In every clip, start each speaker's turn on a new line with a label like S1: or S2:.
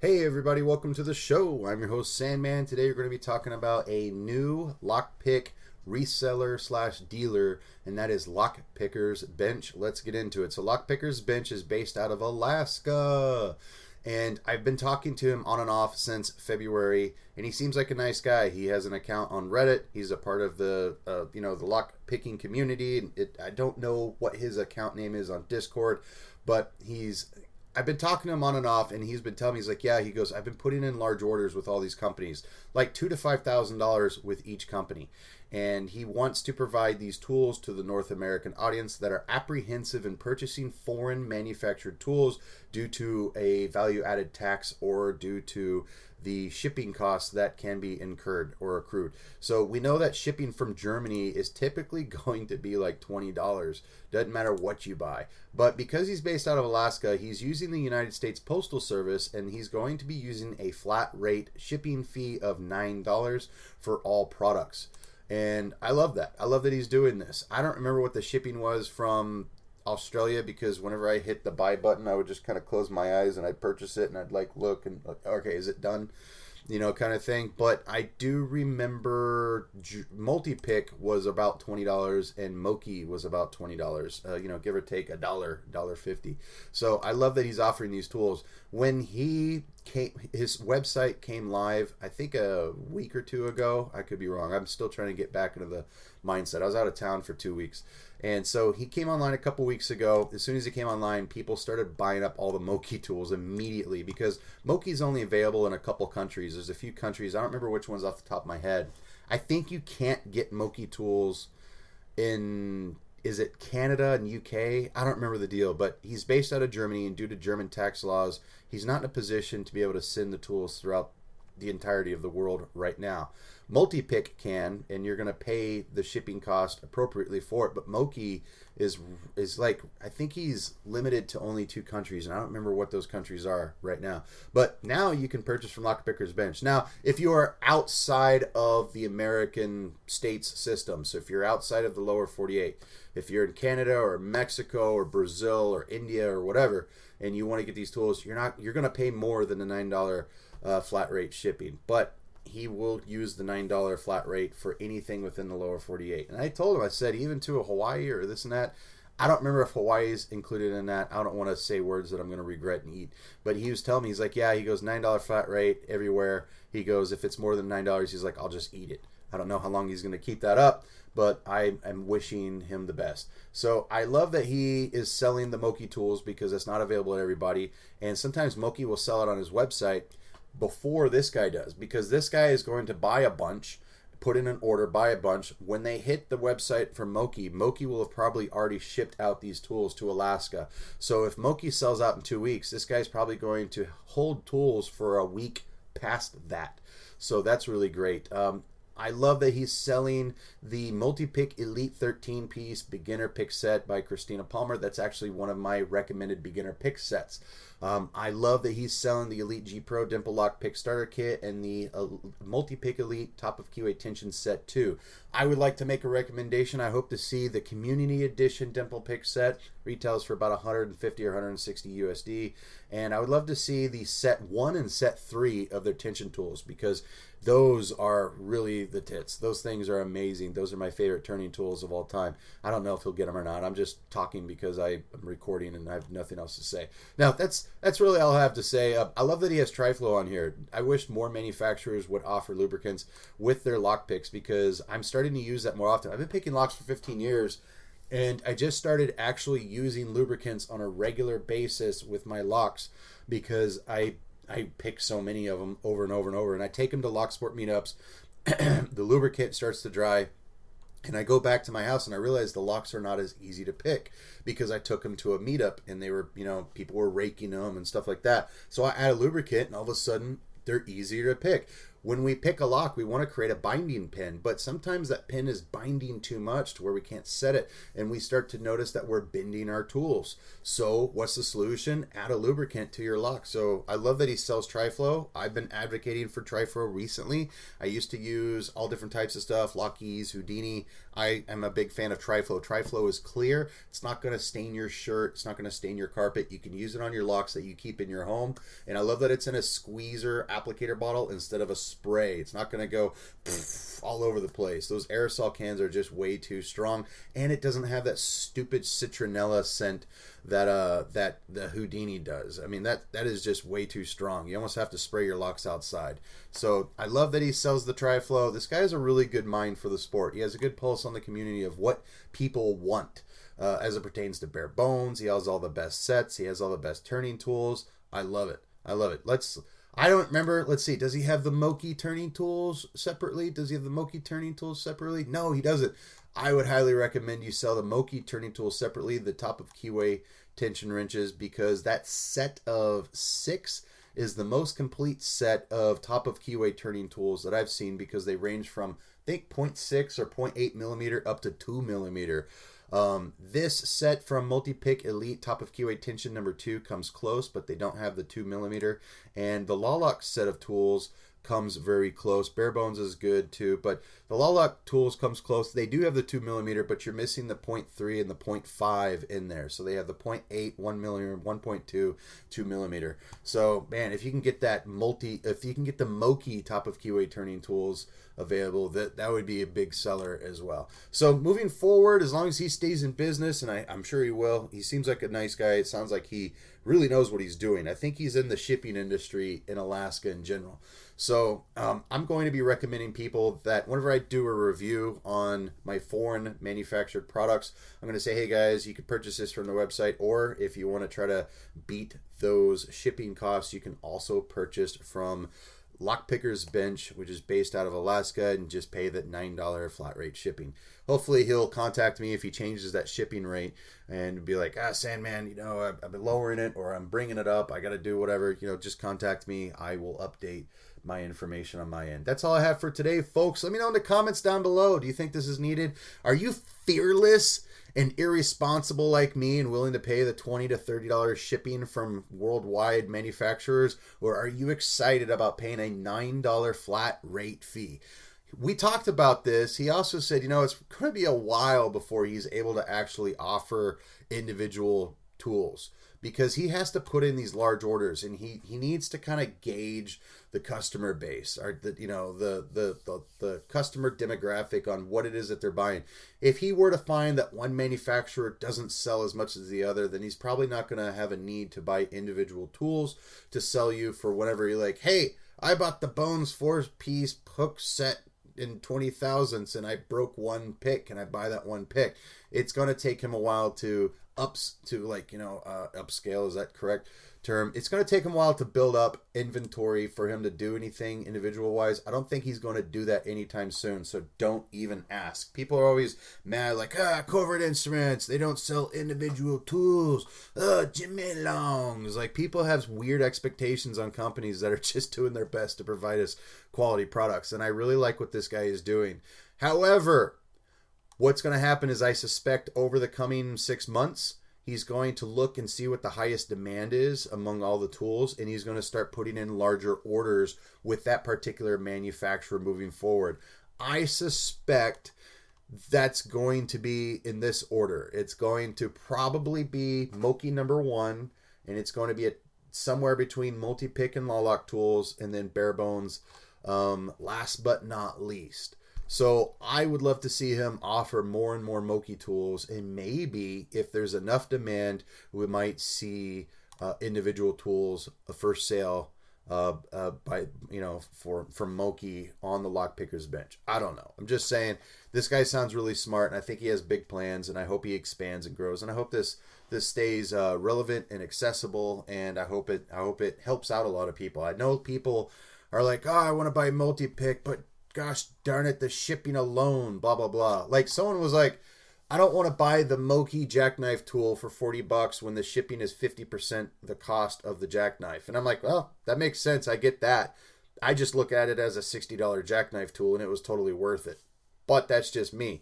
S1: Hey everybody, welcome to the show. I'm your host Sandman. Today we're going to be talking about a new lockpick reseller slash dealer, and that is Lockpickers Bench. Let's get into it. So Lockpickers Bench is based out of Alaska, and I've been talking to him on and off since February, and he seems like a nice guy. He has an account on Reddit. He's a part of the the lock picking community. I don't know what his account name is on Discord, but I've been talking to him on and off, and he's been telling me, he's like, yeah, he goes, I've been putting in large orders with all these companies, like $2,000 to $5,000 with each company. And he wants to provide these tools to the North American audience that are apprehensive in purchasing foreign manufactured tools due to a value-added tax or due to the shipping costs that can be incurred or accrued. So we know that shipping from Germany is typically going to be like $20. Doesn't matter what you buy. But because he's based out of Alaska, he's using the United States Postal Service, and he's going to be using a flat rate shipping fee of $9 for all products. And I love that. I love that he's doing this. I don't remember what the shipping was from Australia, because whenever I hit the buy button, I would just kind of close my eyes and I'd purchase it, and I'd look and okay, is it done? Kind of thing. But I do remember Multipick was about $20 and Moki was about $20, give or take $1.50. So I love that he's offering these tools. When his website came live, I think a week or two ago. I could be wrong. I'm still trying to get back into the mindset. I was out of town for 2 weeks. And so he came online a couple weeks ago. As soon as he came online, people started buying up all the Moki tools immediately, because Moki's only available in a couple countries. There's a few countries. I don't remember which ones off the top of my head. I think you can't get Moki tools in, is it Canada and UK? I don't remember the deal, but he's based out of Germany, and due to German tax laws, he's not in a position to be able to send the tools throughout the entirety of the world right now. Multipick can, and you're going to pay the shipping cost appropriately for it, but Moki is like, I think he's limited to only 2 countries, and I don't remember what those countries are right now. But now you can purchase from Lockpickers Bench. Now, if you are outside of the American states system, so if you're outside of the lower 48, if you're in Canada or Mexico or Brazil or India or whatever, and you want to get these tools, you're going to pay more than the $9 flat rate shipping. But he will use the $9 flat rate for anything within the lower 48. And I told him, I said, even to a Hawaii or this and that. I don't remember if Hawaii's included in that. I don't want to say words that I'm going to regret and eat. But he was telling me, he's like, yeah, he goes $9 flat rate everywhere. He goes, if it's more than $9, he's like, I'll just eat it. I don't know how long he's going to keep that up, but I am wishing him the best. So I love that he is selling the Moki tools, because it's not available to everybody. And sometimes Moki will sell it on his website before this guy does, because this guy is going to buy a bunch, put in an order, buy a bunch. When they hit the website for Moki will have probably already shipped out these tools to Alaska. So if Moki sells out in 2 weeks, this guy's probably going to hold tools for a week past that. So that's really great. I love that he's selling the Multipick Elite 13-piece beginner pick set by Christina Palmer. That's actually one of my recommended beginner pick sets. I love that he's selling the Elite G Pro Dimple Lock Pick Starter Kit and the Multipick Elite Top of QA Tension Set 2. I would like to make a recommendation. I hope to see the Community Edition Dimple Pick Set. Retails for about 150 or 160 USD. And I would love to see the Set 1 and Set 3 of their tension tools, because those are really the tits. Those things are amazing. Those are my favorite turning tools of all time. I don't know if he'll get them or not. I'm just talking because I am recording and I have nothing else to say. Now, that's really all I have to say. I love that he has TriFlow on here. I wish more manufacturers would offer lubricants with their lock picks, because I'm starting to use that more often. I've been picking locks for 15 years, and I just started actually using lubricants on a regular basis with my locks, because I pick so many of them over and over and over, and I take them to locksport meetups. The lubricant starts to dry, and I go back to my house and I realize the locks are not as easy to pick, because I took them to a meetup and they were, people were raking them and stuff like that. So I add a lubricant and all of a sudden they're easier to pick. when we pick a lock, we want to create a binding pin, but sometimes that pin is binding too much to where we can't set it, and we start to notice that we're bending our tools. So what's the solution? Add a lubricant to your lock. So I love that he sells Tri-Flow. I've been advocating for Tri-Flow recently. I used to use all different types of stuff, Lockies, Houdini. I am a big fan of Tri-Flow. Tri-Flow is clear. It's not going to stain your shirt. It's not going to stain your carpet. You can use it on your locks that you keep in your home. And I love that it's in a squeezer applicator bottle instead of a spray. It's not going to go all over the place. Those aerosol cans are just way too strong, and it doesn't have that stupid citronella scent that the Houdini does. I mean, that is just way too strong. You almost have to spray your locks outside. So I love that he sells the Tri-Flow. This guy has a really good mind for the sport. He has a good pulse on the community of what people want as it pertains to bare bones. He has all the best sets. He has all the best turning tools. I love it. I love it. I don't remember. Let's see. Does he have the Moki turning tools separately? No, he doesn't. I would highly recommend you sell the Moki turning tools separately, the top of keyway tension wrenches, because that set of 6 is the most complete set of top of keyway turning tools that I've seen, because they range from, I think, 0.6 or 0.8 millimeter up to 2 millimeter. This set from Multipick Elite top of keyway tension number 2 comes close, but they don't have the 2 millimeter. And the Lawlock set of tools comes very close. Bare Bones is good too, but the Lawlock tools comes close. They do have the 2 millimeter, but you're missing the 0.3 and the 0.5 in there. So they have the 0.8, 1 millimeter, 1.2, 2 millimeter. So man, if you can get the Moki top of keyway turning tools available, that would be a big seller as well. So moving forward, as long as he stays in business, and I'm sure he will, he seems like a nice guy. It sounds like he really knows what he's doing. I think he's in the shipping industry in Alaska in general. So I'm going to be recommending people that whenever I do a review on my foreign manufactured products, I'm going to say, hey guys, you can purchase this from the website, or if you want to try to beat those shipping costs, you can also purchase from Lockpickers Bench, which is based out of Alaska, and just pay that $9 flat rate shipping. Hopefully he'll contact me if he changes that shipping rate and be like, Sandman, I've been lowering it, or I'm bringing it up. I got to do whatever, just contact me. I will update my information on my end. That's all I have for today, folks. Let me know in the comments down below. Do you think this is needed? Are you fearless and irresponsible like me and willing to pay the $20 to $30 shipping from worldwide manufacturers? Or are you excited about paying a $9 flat rate fee? We talked about this. He also said, it's going to be a while before he's able to actually offer individual tools, because he has to put in these large orders, and he needs to kind of gauge the customer base, or the customer demographic on what it is that they're buying. If he were to find that one manufacturer doesn't sell as much as the other, then he's probably not going to have a need to buy individual tools to sell you for whenever you're like, hey, I bought the Bones 4-piece hook set in 20,000s and I broke one pick. Can I buy that one pick? It's going to take him a while to upscale. Is that correct term? It's going to take him a while to build up inventory for him to do anything individual wise. I don't think he's going to do that anytime soon. So don't even ask. People are always mad, like, Covert Instruments, they don't sell individual tools. Jimy Longs. Like, people have weird expectations on companies that are just doing their best to provide us quality products. And I really like what this guy is doing. However, what's going to happen is, I suspect over the coming 6 months, he's going to look and see what the highest demand is among all the tools, and he's going to start putting in larger orders with that particular manufacturer moving forward. I suspect that's going to be in this order. It's going to probably be Moki number 1, and it's going to be somewhere between Multipick and Lawlock tools, and then Bare Bones last but not least. So I would love to see him offer more and more Moki tools, and maybe if there's enough demand, we might see individual tools for sale from Moki on the Lockpickers Bench. I don't know. I'm just saying, this guy sounds really smart, and I think he has big plans, and I hope he expands and grows, and I hope this stays relevant and accessible, and I hope it helps out a lot of people. I know people are like, I want to buy Multipick, but gosh darn it, the shipping alone, blah, blah, blah. Like, someone was like, I don't want to buy the Moki jackknife tool for $40 when the shipping is 50% the cost of the jackknife. And I'm like, well, that makes sense. I get that. I just look at it as a $60 jackknife tool, and it was totally worth it. But that's just me.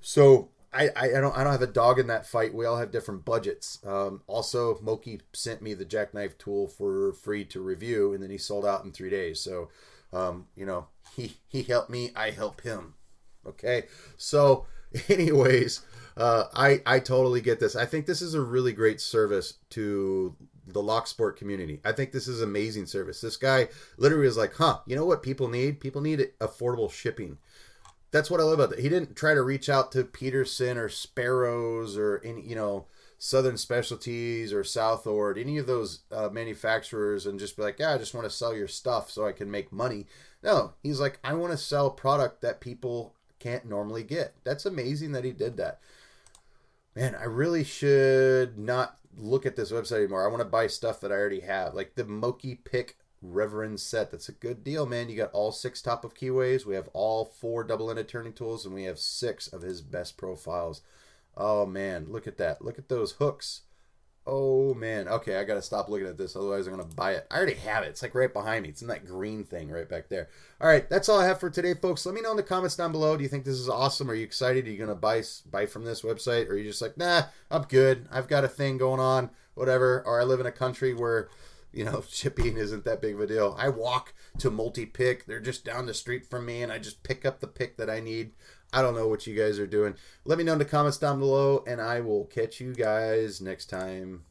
S1: So I don't have a dog in that fight. We all have different budgets. Also, Moki sent me the jackknife tool for free to review, and then he sold out in 3 days. So, he helped me, I help him. Okay. So, anyways, I totally get this. I think this is a really great service to the locksport community. I think this is amazing service. This guy literally is like, you know what people need? People need affordable shipping. That's what I love about it. He didn't try to reach out to Peterson or Sparrows or any, Southern Specialties or Southord, any of those manufacturers, and just be like, I just want to sell your stuff so I can make money. No, he's like, I want to sell product that people can't normally get. That's amazing that he did that. Man, I really should not look at this website anymore. I want to buy stuff that I already have, like the Multipick Reverend set. That's a good deal, man. You got all 6 top of keyways. We have all 4 double-ended turning tools, and we have 6 of his best profiles. Oh man, look at that. Look at those hooks. Oh man. Okay, I gotta stop looking at this, otherwise I'm gonna buy it. I already have it. It's like right behind me. It's in that green thing right back there. All right, that's all I have for today, folks. Let me know in the comments down below. Do you think this is awesome? Are you excited? Are you gonna buy from this website, or are you just like, nah, I'm good. I've got a thing going on, whatever. Or I live in a country where shipping isn't that big of a deal. I walk to Multipick. They're just down the street from me, and I just pick up the pick that I need. I don't know what you guys are doing. Let me know in the comments down below, and I will catch you guys next time.